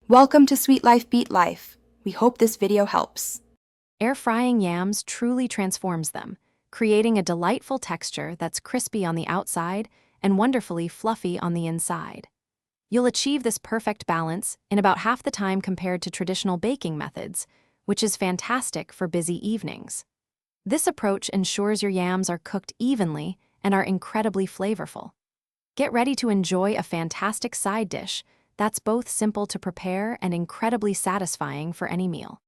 Welcome to Sweet Life Beat Life. We hope this video helps. Air frying yams truly transforms them, creating a delightful texture that's crispy on the outside and wonderfully fluffy on the inside. You'll achieve this perfect balance in about half the time compared to traditional baking methods, which is fantastic for busy evenings. This approach ensures your yams are cooked evenly and are incredibly flavorful. Get ready to enjoy a fantastic side dish that's both simple to prepare and incredibly satisfying for any meal.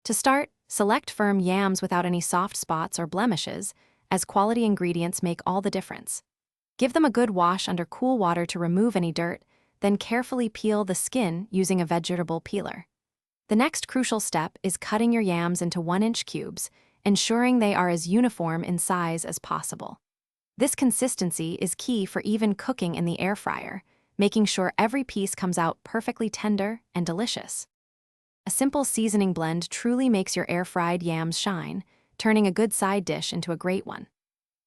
To start, select firm yams without any soft spots or blemishes, as quality ingredients make all the difference. Give them a good wash under cool water to remove any dirt, then carefully peel the skin using a vegetable peeler. The next crucial step is cutting your yams into 1-inch cubes, ensuring they are as uniform in size as possible. This consistency is key for even cooking in the air fryer, making sure every piece comes out perfectly tender and delicious. A simple seasoning blend truly makes your air-fried yams shine, turning a good side dish into a great one.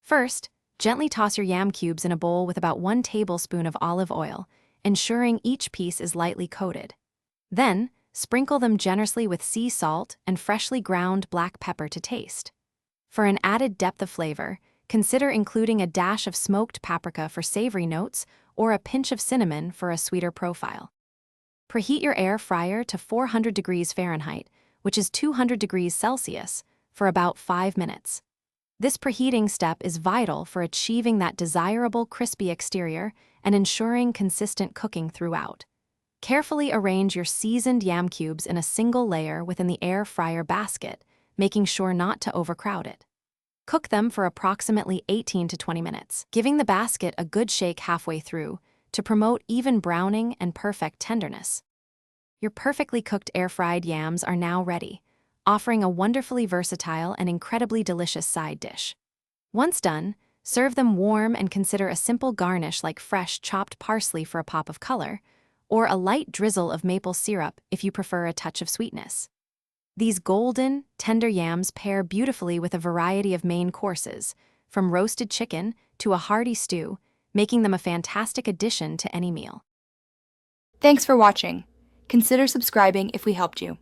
First, gently toss your yam cubes in a bowl with about 1 tablespoon of olive oil, ensuring each piece is lightly coated. Then, sprinkle them generously with sea salt and freshly ground black pepper to taste. For an added depth of flavor, consider including a dash of smoked paprika for savory notes or a pinch of cinnamon for a sweeter profile. Preheat your air fryer to 400 degrees Fahrenheit, which is 200 degrees Celsius, for about 5 minutes. This preheating step is vital for achieving that desirable crispy exterior and ensuring consistent cooking throughout. Carefully arrange your seasoned yam cubes in a single layer within the air fryer basket, making sure not to overcrowd it. Cook them for approximately 18 to 20 minutes, giving the basket a good shake halfway through to promote even browning and perfect tenderness. Your perfectly cooked air-fried yams are now ready, offering a wonderfully versatile and incredibly delicious side dish. Once done, serve them warm and consider a simple garnish like fresh chopped parsley for a pop of color, or a light drizzle of maple syrup if you prefer a touch of sweetness. These golden, tender yams pair beautifully with a variety of main courses, from roasted chicken to a hearty stew, making them a fantastic addition to any meal. Thanks for watching. Consider subscribing if we helped you.